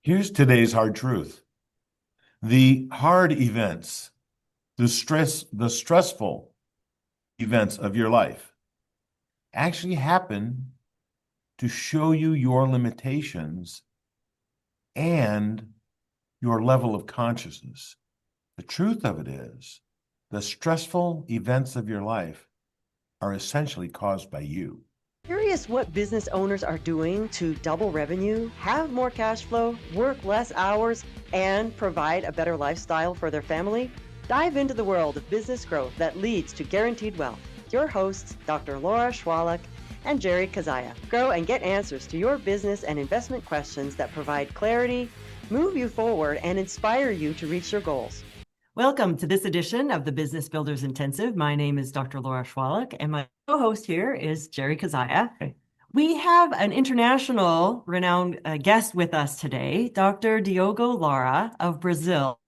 Here's today's hard truth. The hard events, the stressful events of your life actually happen to show you your limitations and your level of consciousness. The truth of it is, the stressful events of your life are essentially caused by you. Curious what business owners are doing to double revenue, have more cash flow, work less hours, and provide a better lifestyle for their family? Dive into the world of business growth that leads to guaranteed wealth. Your hosts, Dr. Lara Shwaluk and Jerry Kezhaya. Grow and get answers to your business and investment questions that provide clarity, move you forward, and inspire you to reach your goals. Welcome to this edition of the Business Builders Intensive. My name is Dr. Lara Shwaluk, and my co-host here is Jerry Kezhaya. Okay. We have an international renowned guest with us today, Dr. Diogo Lara of Brazil.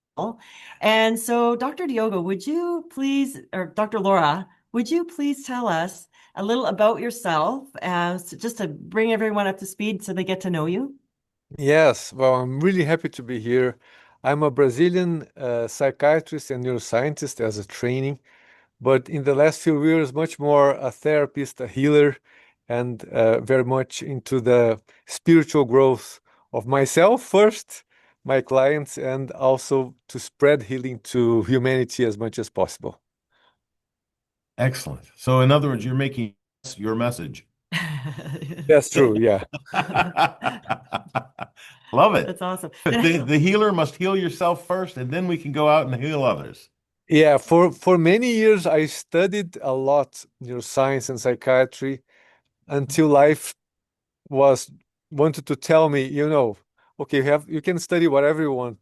And so, Dr. Diogo, would you please, or Dr. Lara, would you please tell us a little about yourself, just to bring everyone up to speed so they get to know you? Yes, well, I'm really happy to be here. I'm a Brazilian psychiatrist and neuroscientist as a training, but in the last few years, much more a therapist, a healer, and very much into the spiritual growth of myself first, my clients, and also to spread healing to humanity as much as possible. Excellent. So, in other words, you're making your message. That's true, yeah. Love it. That's awesome. The healer must heal yourself first, and then we can go out and heal others. Yeah, for many years I studied a lot neuroscience and psychiatry until life was wanted to tell me, okay, you can study whatever you want,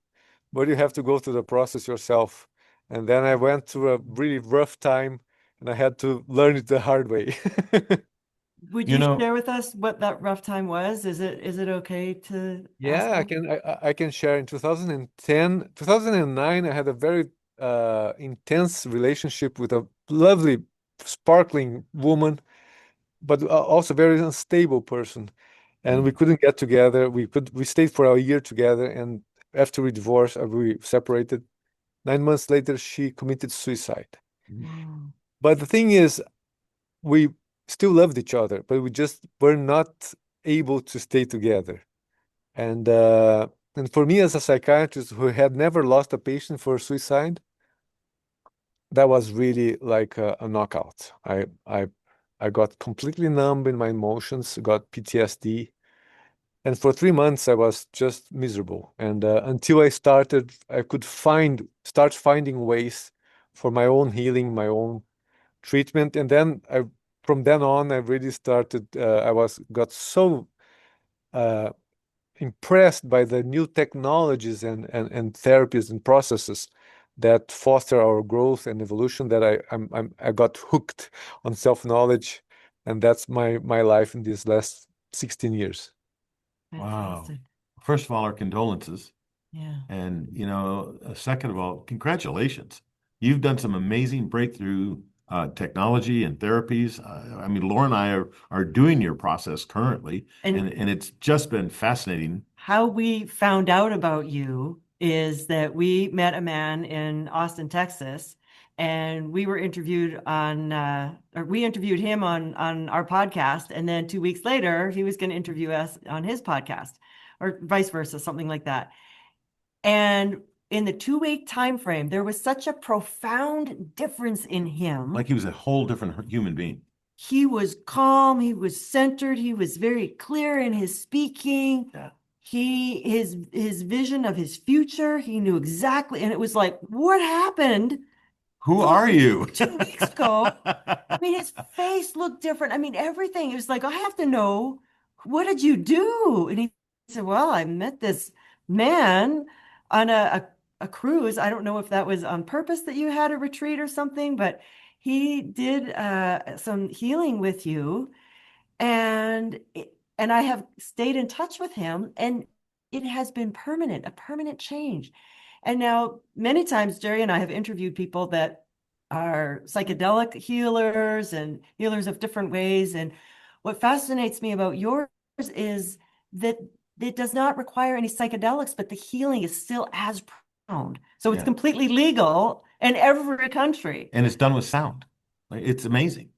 but you have to go through the process yourself. And then I went through a really rough time and I had to learn it the hard way. Would You you know, share with us what that rough time was? Is it okay to ask Yeah, I that? can I can share. In 2010, 2009, I had a very intense relationship with a lovely, sparkling woman, but also very unstable person. And we couldn't get together. We stayed for a year together, and after we divorced, we separated. 9 months later, she committed suicide. Wow. But the thing is, we still loved each other, but we just were not able to stay together. And and for me as a psychiatrist who had never lost a patient for suicide, that was really like a knockout. I got completely numb in my emotions, got PTSD, and for 3 months I was just miserable. And until I could start finding ways for my own healing, my own treatment, and then from then on, I really started. I was got so uh, impressed by the new technologies and therapies and processes that foster our growth and evolution that I got hooked on self-knowledge, and that's my life in these last 16 years. wow. Fantastic. First of all, our condolences. Yeah. And, second of all, congratulations. You've done some amazing breakthrough technology and therapies. I mean, Laura and I are doing your process currently, And and it's just been fascinating. how we found out about you is that we met a man in Austin, Texas, and we were interviewed or we interviewed him on our podcast, and then 2 weeks later, he was going to interview us on his podcast, or vice versa, something like that. And in the 2 week time frame, there was such a profound difference in him. Like he was a whole different human being. He was calm, he was centered, he was very clear in his speaking. Yeah. His vision of his future, he knew exactly, and it was like, what happened Who those are you? 2 weeks ago? I mean, his face looked different. I mean, everything. It was like, I have to know, what did you do? And he said, well, I met this man on a cruise. I don't know if that was on purpose that you had a retreat or something, but he did some healing with you. And and I have stayed in touch with him, and it has been permanent, a permanent change. And now, many times, Jerry and I have interviewed people that are psychedelic healers and healers of different ways. And what fascinates me about yours is that it does not require any psychedelics, but the healing is still as profound. So it's Yeah. completely legal in every country. And it's done with sound. Like, it's amazing.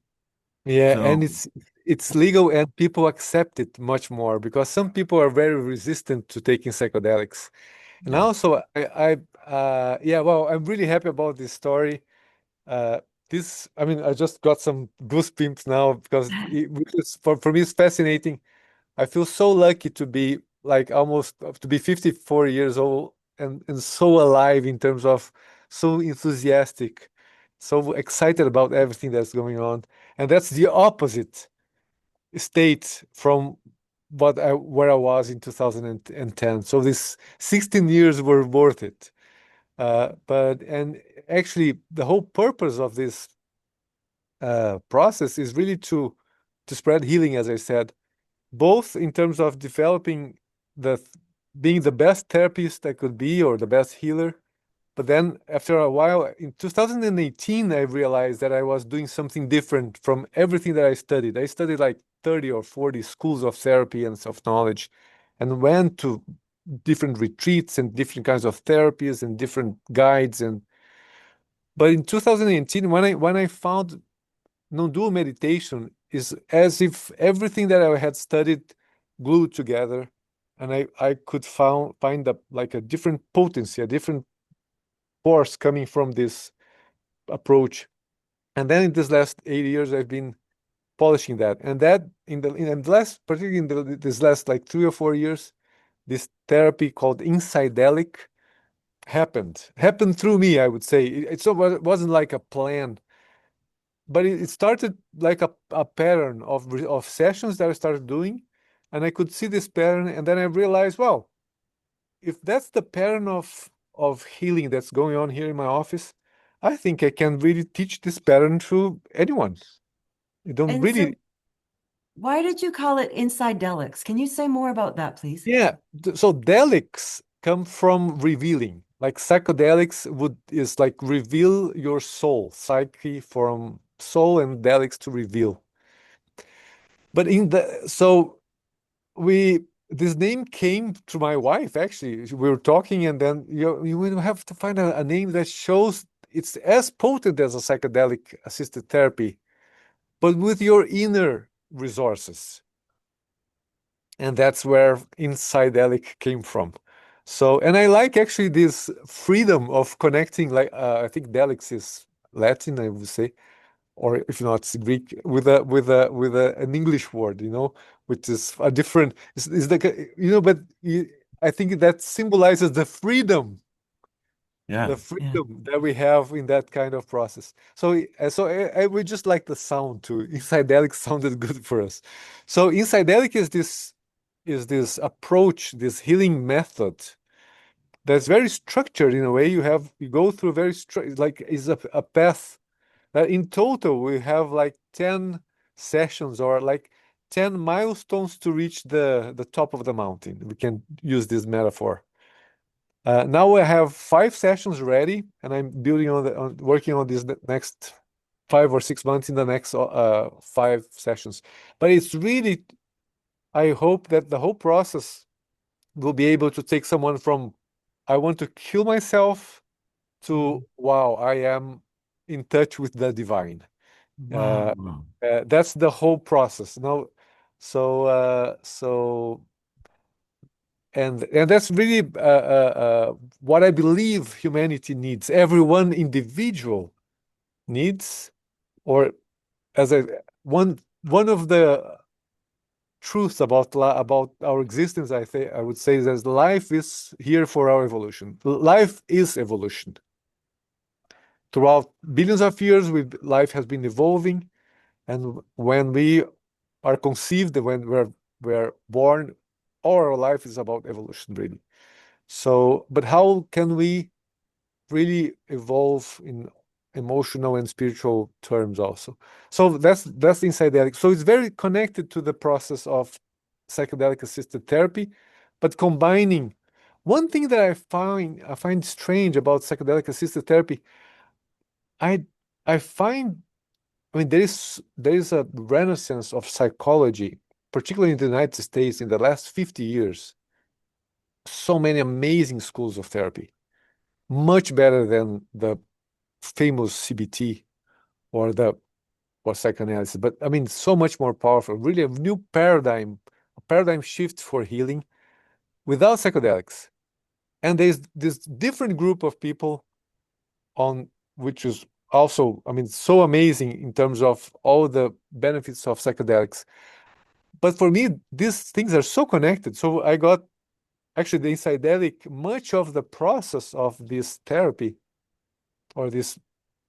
Yeah, and So, it's legal and people accept it much more because some people are very resistant to taking psychedelics. And yeah. also, yeah, well, I'm really happy about this story. Uh, I mean, I just got some goosebumps now because for me, it's fascinating. I feel so lucky to be like almost to be 54 years old and so alive in terms of so enthusiastic, so excited about everything that's going on. And that's the opposite state from where I was in 2010. So these 16 years were worth it. And actually the whole purpose of this process is really to spread healing, as I said, both in terms of developing the being the best therapist I could be or the best healer. But then after a while, in 2018, I realized that I was doing something different from everything that I studied. I studied like 30 or 40 schools of therapy and self-knowledge and went to different retreats and different kinds of therapies and different guides. But in 2018, when I found non-dual meditation is as if everything that I had studied glued together, and I could find like a different potency, a different force coming from this approach. And then in this last 8 years, I've been polishing that, and that in the last, particularly this last like 3 or 4 years, this therapy called Innerdelic happened through me. I would say it wasn't like a plan, but it started like a pattern of sessions that I started doing, and I could see this pattern, and then I realized, well, if that's the pattern of healing that's going on here in my office, I think I can really teach this pattern to anyone. You don't And so really, why did you call it Innerdelics? Can you say more about that, please? yeah. So delics come from revealing. Like psychedelics is like reveal your soul, psyche from soul, and delics to reveal. But in the so we this name came to my wife actually. We were talking, and then you will have to find a name that shows it's as potent as a psychedelic assisted therapy, but with your inner resources. And that's where Insidelic came from. So, and I like actually this freedom of connecting, like I think Delix is Latin, I would say, or if not it's Greek, with an English word, which is a different. Is like but I think that symbolizes Yeah. the Yeah. freedom that we have in that kind of process. So we just like the sound too. Insidelic sounded good for us. So Insidelic is this approach, this healing method that's very structured in a way. You go through like is a path that in total we have like 10 sessions or like 10 milestones to reach the top of the mountain. We can use this metaphor. Now I have 5 sessions ready, and I'm working on this next 5 or 6 months in the next 5 sessions. But it's really, I hope that the whole process will be able to take someone from I want to kill myself to wow, I am in touch with the divine. Uh, Wow. that's the whole process. Now, so and that's really what I believe humanity needs. Everyone individual needs, or as a one of the truths about our existence, I would say that life is here for our evolution. Life is evolution. Throughout billions of years, life has been evolving, and when we are conceived, when we're born, all our life is about evolution, really. So, but how can we really evolve in emotional and spiritual terms also? So that's the psychedelic. So it's very connected to the process of psychedelic assisted therapy, but combining one thing that I find strange about psychedelic assisted therapy, I I find I mean there is a renaissance of psychology, particularly in the United States in the last 50 years. so many amazing schools of therapy, much better than the famous CBT or the or psychoanalysis. But I mean, so much more powerful. Really, a new paradigm, a paradigm shift for healing without psychedelics. And there's this different group of people on which is also, I mean, so amazing in terms of all the benefits of psychedelics. But for me, these things are so connected. So I got actually the psychedelic, much of the process of this therapy or this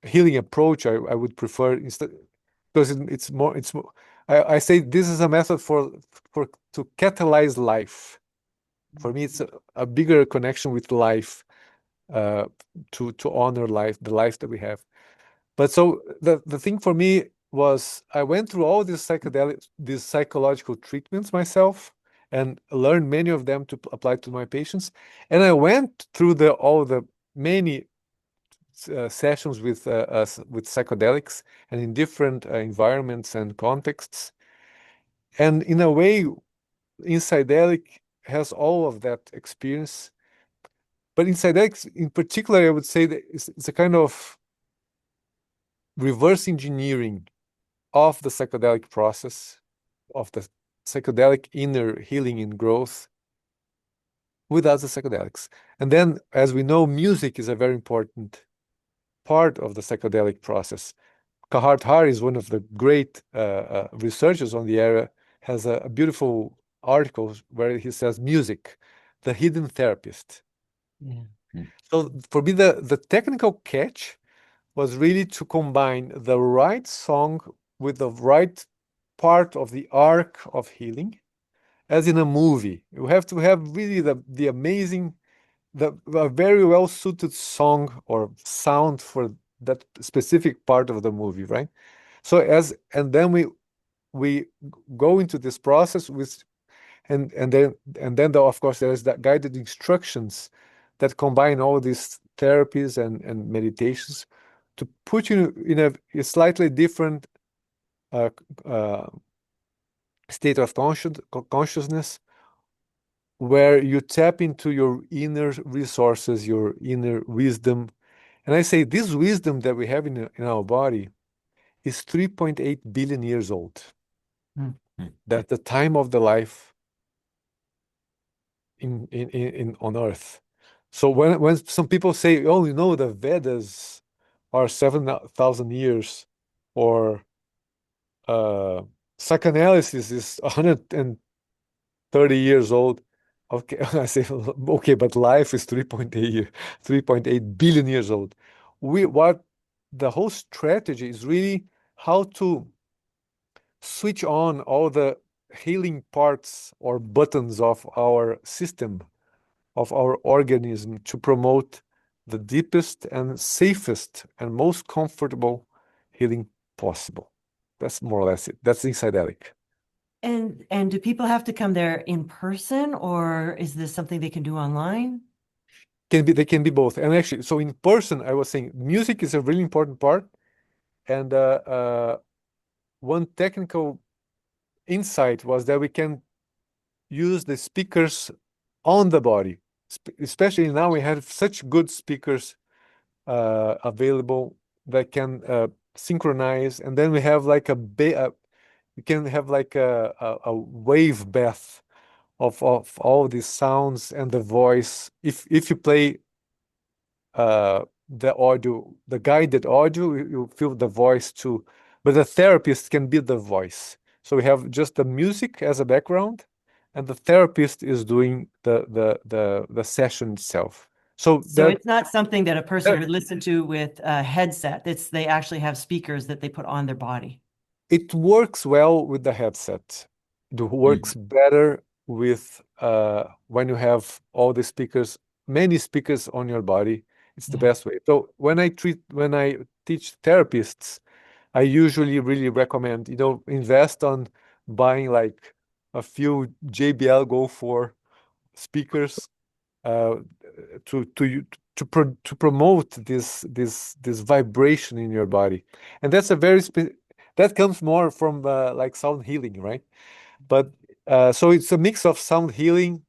healing approach, I would prefer instead because it's more I say this is a method for to catalyze life. For me, it's a bigger connection with life, uh, to honor life, the life that we have. But so the thing for me was I went through all these these psychological treatments myself and learned many of them to apply to my patients. And I went through all the many sessions with psychedelics and in different environments and contexts. And in a way, psychedelic has all of that experience. But in psychedelics, in particular, I would say that it's a kind of reverse engineering of the psychedelic process, of the psychedelic inner healing and growth without the psychedelics. And then, as we know, music is a very important part of the psychedelic process. Kahat is one of the great researchers on the area, has a beautiful article where he says music, the hidden therapist. Yeah. So for me, the technical catch was really to combine the right song with the right part of the arc of healing, as in a movie. You have to have really the amazing, a very well suited song or sound for that specific part of the movie, right? So and then we go into this process with and then of course there's that guided instructions that combine all these therapies and meditations to put you in a slightly different uh, uh, state of consciousness where you tap into your inner resources, your inner wisdom. And I say this wisdom that we have in our body is 3.8 billion years old. Mm. That's the time of the life in on Earth. So when some people say, "Oh, the Vedas are 7,000 years," or psychoanalysis is 130 years old. Okay, I say, okay, but life is 3.8 billion years old. What the whole strategy is really how to switch on all the healing parts or buttons of our system, of our organism to promote the deepest and safest and most comfortable healing possible. That's more or less it. That's psychedelic. And do people have to come there in person, or is this something they can do online? They can be both. And actually, so in person, I was saying music is a really important part. And one technical insight was that we can use the speakers on the body. Especially now we have such good speakers available that can synchronize, and then we have like we can have like a wave bath of all these sounds and the voice. If you play the audio, the guided audio, you feel the voice too. But the therapist can be the voice. So we have just the music as a background, and the therapist is doing the session itself. So So that it's not something that a person that- would listen to with a headset. They actually have speakers that they put on their body. it works well with the headset. It works better with when you have all the speakers, many speakers on your body. It's the Yeah. best way. So when I teach therapists, I usually really recommend, invest on buying like a few JBL Go 4 speakers uh, to promote this vibration in your body, and that's that comes more from like sound healing, right? But so it's a mix of sound healing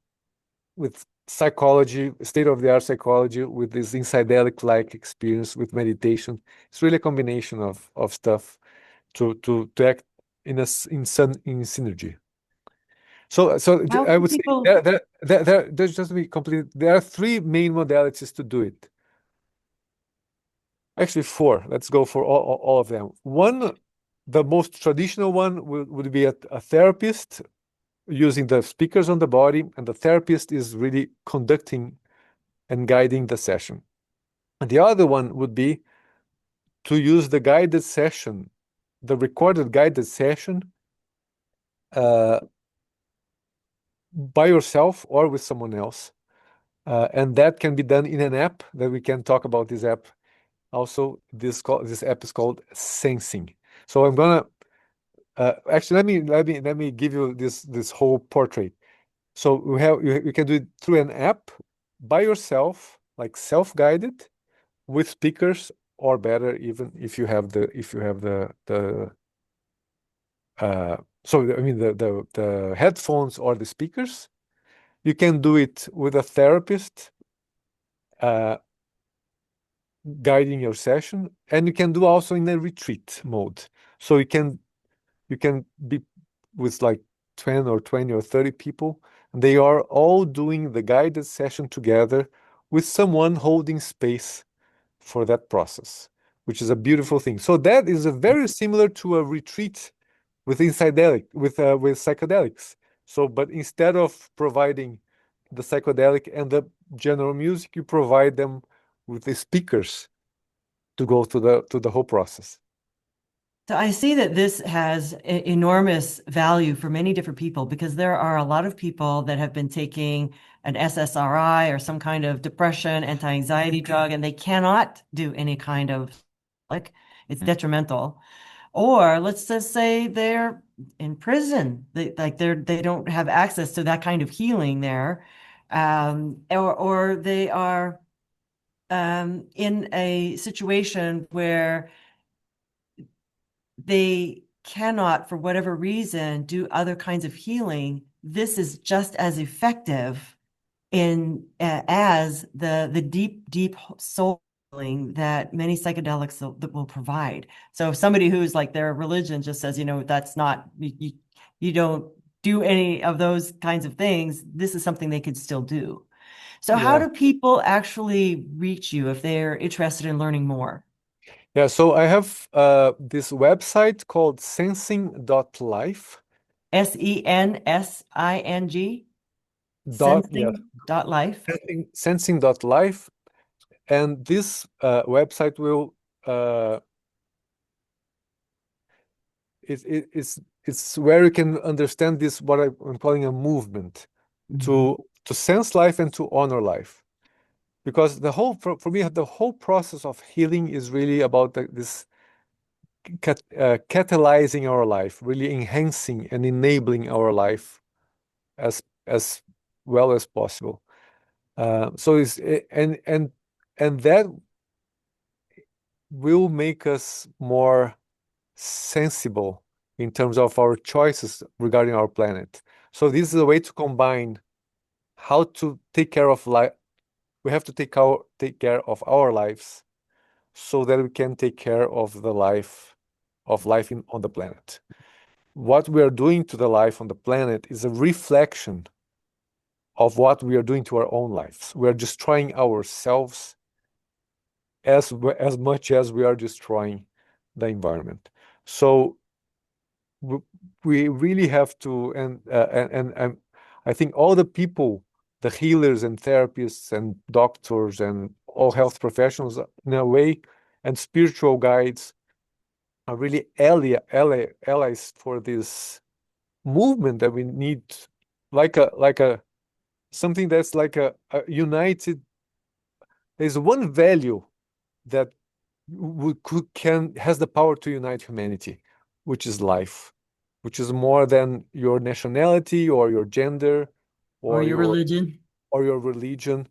with psychology, state-of-the-art psychology with this psychedelic-like experience with meditation. It's really a combination of stuff to act in synergy. So How I can would say people? there's just to be complete. There are three main modalities to do it. Actually, four. Let's go for all of them. One, the most traditional one would be a therapist using the speakers on the body, and the therapist is really conducting and guiding the session. And the other one would be to use the guided session, the recorded guided session, uh, by yourself or with someone else. And that can be done in an app that we can talk about this app. Also, this app is called Sensing. So I'm gonna actually let me give you this whole portrait. So you can do it through an app by yourself, like self-guided, with speakers, or better, even if you have the so I mean the headphones or the speakers. You can do it with a therapist uh, guiding your session, and you can do also in a retreat mode. So you can be with like 10 or 20 or 30 people, and they are all doing the guided session together with someone holding space for that process, which is a beautiful thing. So that is a very similar to a retreat with with psychedelics. So, but instead of providing the psychedelic and the general music, you provide them with the speakers to go to the whole process. So I see that this has enormous value for many different people because there are a lot of people that have been taking an SSRI or some kind of depression, anti-anxiety drug, and they cannot do any kind of like it's detrimental. Or let's just say they're in prison. They don't have access to that kind of healing there. Or they are in a situation where they cannot, for whatever reason, do other kinds of healing. This is just as effective in as the deep soul healing that many psychedelics that will provide. So if somebody who's like their religion just says, that's not you don't do any of those kinds of things, this is something they could still do. So how Yeah. do people actually reach you if they're interested in learning more? Yeah, so I have this website called sensing.life. Sensing, Yeah, sensing.life. sensing.life. And this website will it's where you can understand this what I'm calling a movement Mhm. to sense life and to honor life. Because the whole for me the whole process of healing is really about this catalyzing our life, really enhancing and enabling our life as well as possible. So it's and that will make us more sensible in terms of our choices regarding our planet. So this is a way to combine how to take care of life. We have to take care of our lives so that we can take care of the life on the planet. What we are doing to the life on the planet is a reflection of what we are doing to our own lives. We are destroying ourselves as much as we are destroying the environment. So we really have to, and I think all the people, the healers and therapists and doctors and all health professionals, in a way, and spiritual guides are really allies for this movement that we need, like a something that's like a united. There's one value that can has the power to unite humanity, which is life, which is more than your nationality or your gender Or or your religion. your religion.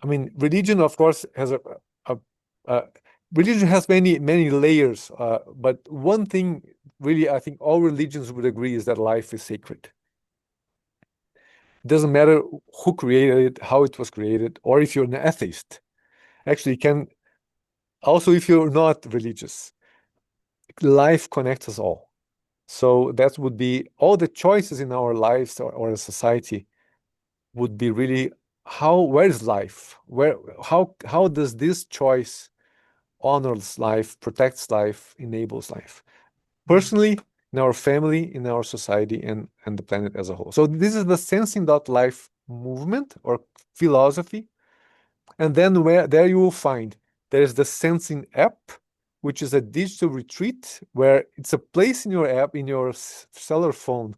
I mean, religion, of course, has a, a religion has many layers. But one thing, really, I think all religions would agree is that life is sacred. Doesn't matter who created it, how it was created, or if you're an atheist. Actually, can also if you're not religious, life connects us all. So that would be all the choices in our lives or a society would be really where is life? How does this choice honors life, protects life, enables life? Personally, in our family, in our society, and the planet as a whole. So this is the sensing.life movement or philosophy. And then there you will find there's the Sensing app, which is a digital retreat where it's a place in your app, in your cellular phone,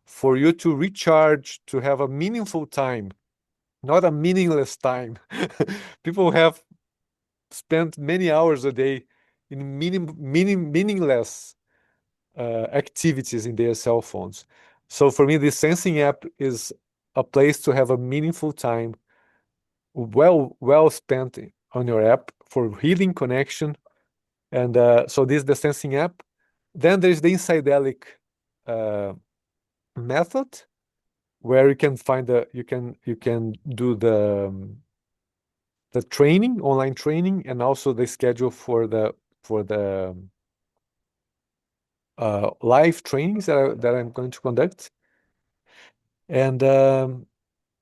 for you to recharge, to have a meaningful time, not a meaningless time. People have spent many hours a day in meaningless activities in their cell phones. So for me, this Sensing app is a place to have a meaningful time, well spent on your app for healing connection. And so this is the Sensing app. Then there's the Innerdelic uh, method, where you can find you can do the training, online training, and also the schedule for the live trainings that I'm going to conduct, and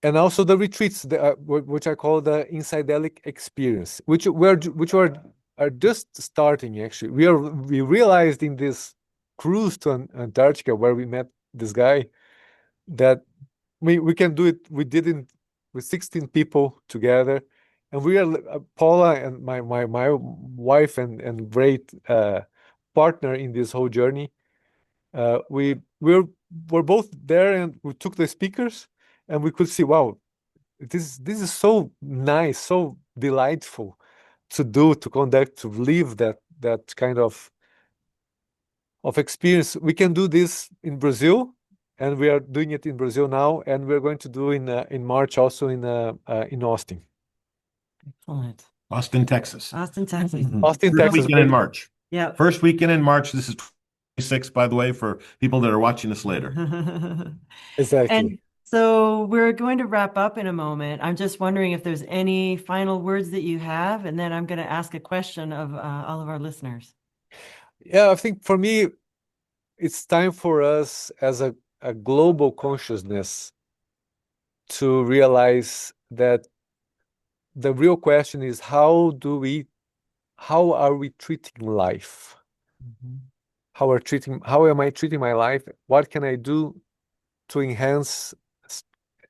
also the retreats, which I call the Innerdelic experience, which are just starting. Actually, we realized in this cruise to Antarctica where we met this guy that we can do it. We did it with 16 people together, and we are Paula and my wife and great partner in this whole journey. We're both there, and we took the speakers, and we could see, wow, this is so nice, so delightful to do, to conduct, to live that kind of experience. We can do this in Brazil, and we are doing it in Brazil now, and we're going to do in March also in Austin. Excellent. Austin, Texas. Austin, Texas. Austin, First Texas. weekend in March. Yeah. First weekend in March. This is 26, by the way, for people that are watching us later. Exactly. And so we're going to wrap up in a moment. I'm just wondering if there's any final words that you have, and then I'm going to ask a question of all of our listeners. Yeah, I think for me, it's time for us as a global consciousness to realize that the real question is how are we treating life? How am I treating my life? What can I do to enhance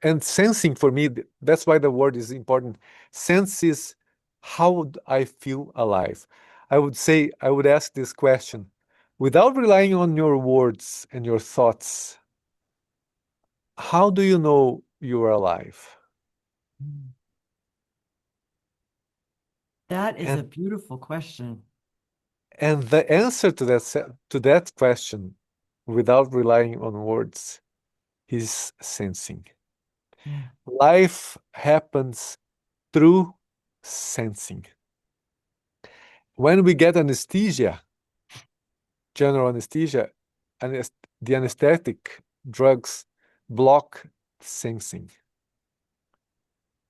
and sensing? For me, that's why the word is important. Sense is how I feel alive. I would ask this question without relying on your words and your thoughts. How do you know you are alive? That is a And beautiful question. the answer to that question, without relying on words, is sensing. Yeah. Life happens through sensing. When we get anesthesia, general anesthesia, the anesthetic drugs block sensing.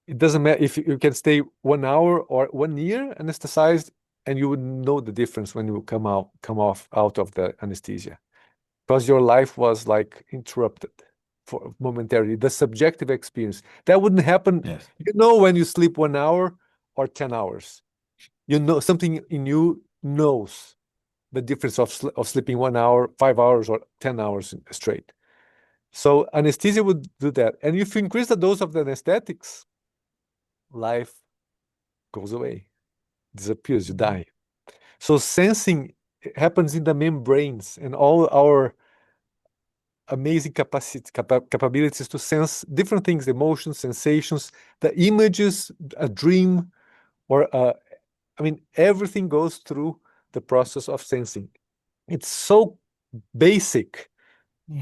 It doesn't matter if you can stay 1 hour or 1 year anesthetized, and you would know the difference when you come off out of the anesthesia, because your life was like interrupted for momentarily. The subjective experience that wouldn't happen. Yes. When you sleep 1 hour or 10 hours, something in you knows the difference of sleeping 1 hour, 5 hours, or 10 hours straight. So anesthesia would do that. And if you increase the dose of the anesthetics, life goes away, disappears, you die. So sensing happens in the membranes, and all our amazing capabilities to sense different things, emotions, sensations, the images, a dream, or everything goes through the process of sensing. It's so basic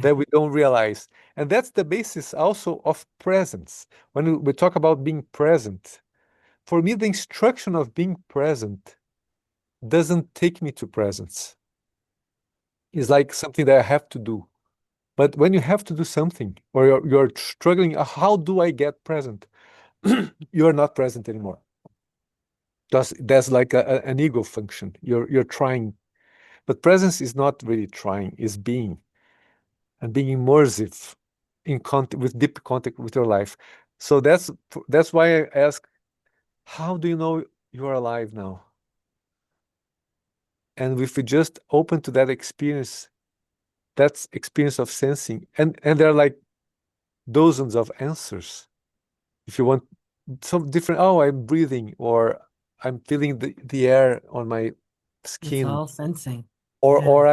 that we don't realize. And that's the basis also of presence. When we talk about being present, for me, the instruction of being present doesn't take me to presence. It's like something that I have to do. But when you have to do something or you're struggling, how do I get present? You're not present anymore. That's like an ego function. You're trying, but presence is not really trying, is being and being immersive in contact with deep contact with your life. So that's why I ask, how do you know you are alive now? And if we just open to that experience, that's experience of sensing, and there are like dozens of answers. If you want some different, oh, I'm breathing, or I'm feeling the air on my It's skin, all sensing. or Yeah. or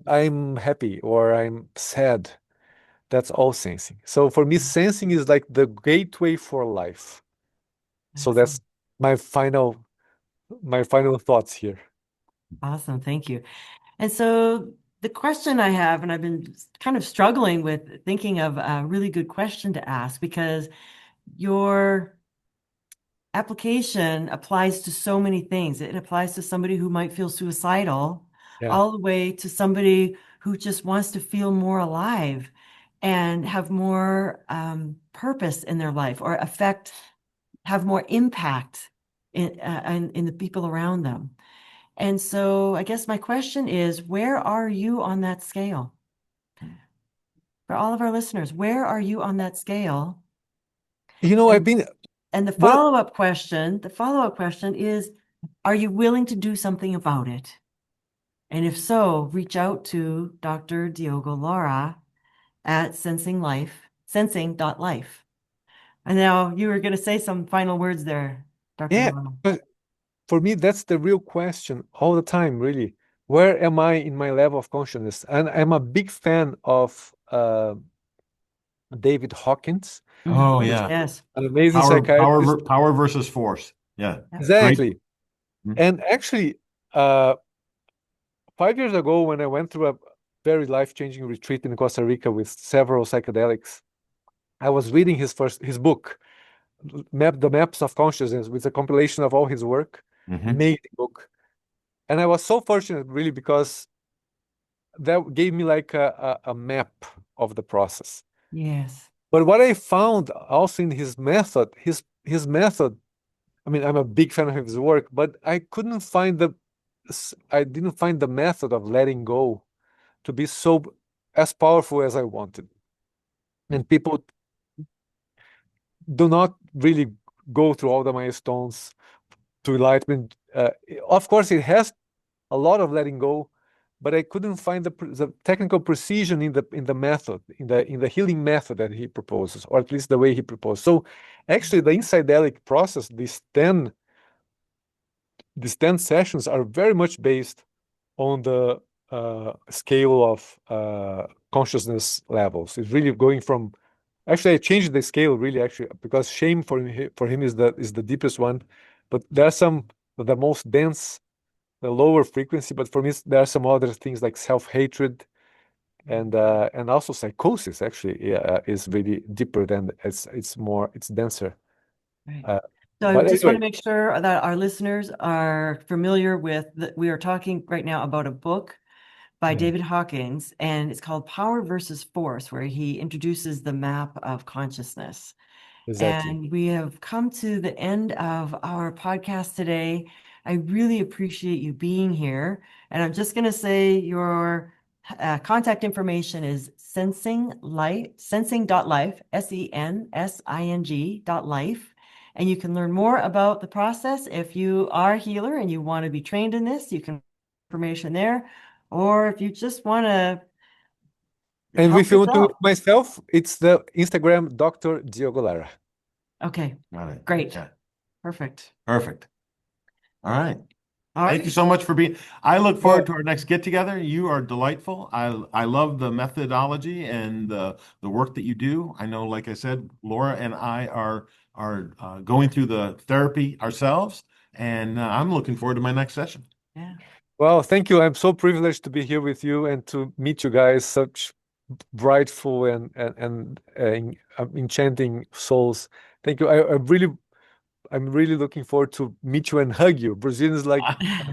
I'm happy, or I'm sad. That's all sensing. So for me, sensing is like the gateway for life. So that's Excellent. my final thoughts here. Awesome. Thank you. And so the question I have, and I've been kind of struggling with thinking of a really good question to ask because your application applies to so many things. It applies to somebody who might feel suicidal, Yeah. all the way to somebody who just wants to feel more alive and have more purpose in their life or have more impact in the people around them. And so I guess my question is, where are you on that scale? For all of our listeners, where are you on that scale? I've And been and what the follow-up question is, are you willing to do something about it? And if so, reach out to Dr. Diogo Lara at sensing.life. And now you were going to say some final words there, Dr. yeah, Lara. but for me, that's the real question all the time, really. Where am I in my level of consciousness? And I'm a big fan of David Hawkins, Oh Mhm. which is yeah. Yes. an amazing psychiatrist. Power versus force. Yeah. Yep. Great. Exactly. Mhm. And actually, uh, 5 years ago, when I went through a very life-changing retreat in Costa Rica with several psychedelics, I was reading his book, The Maps of Consciousness, with a compilation of all his work. Mhm. Amazing book. And I was so fortunate, really, because that gave me like a map of the process. Yes. But what I found also in his method, I mean, I'm a big fan of his work, but I didn't find the method of letting go to be so as powerful as I wanted. And people do not really go through all the milestones to enlightenment. Of course, it has a lot of letting go, but I couldn't find the technical precision in the method, in the healing method that he proposes, or at least the way he proposed. So actually the Innerdelic process, these ten sessions are very much based on the scale of consciousness levels. It's really going from, actually I changed the scale really, actually, because shame for him is the deepest one, but there are some, the most dense, the lower frequency, but for me there are some other things like self-hatred and also psychosis actually is really deeper than it's denser. Right. Uh, So I but just want anyway, to make sure that our listeners are familiar with that we are talking right now about a book by yeah, David Hawkins, and it's called Power versus Force, where he introduces the map of consciousness. exactly. And we have come to the end of our podcast today. I really appreciate you being here. And I'm just going to say your contact information is sensing.life, sensing.life. And you can learn more about the process. If you are a healer and you want to be trained in this, you can information there. Or if you just want to And help if you want to look yourself. myself, it's the Instagram Dr. Diogo Lara. Okay, Got it. great. Yeah. Perfect. Perfect. All right. All Thank you right. so much for being. I look forward Well, to our next get together. You are delightful. I love the methodology and the work that you do. I know, like I said, Laura and I are going through the therapy ourselves, and I'm looking forward to my next session. Yeah. well, thank you. I'm so privileged to be here with you and to meet you guys, such brightful and enchanting souls. Thank you. I'm really looking forward to meet you and hug you. Brazilians like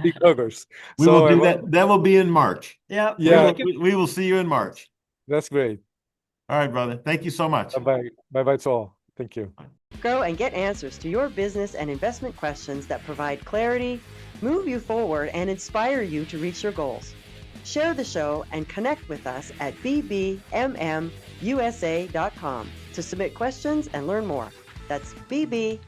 big huggers. We will So do that. That will be in March. Yep. We're yeah, looking. We will see you in March. That's great. All right, brother. Thank you so much. Bye-bye. Bye-bye to all. Thank you. Grow and get answers to your business and investment questions that provide clarity, move you forward, and inspire you to reach your goals. Share the show and connect with us at BBMMUSA.com to submit questions and learn more. That's BBMMUSA.com.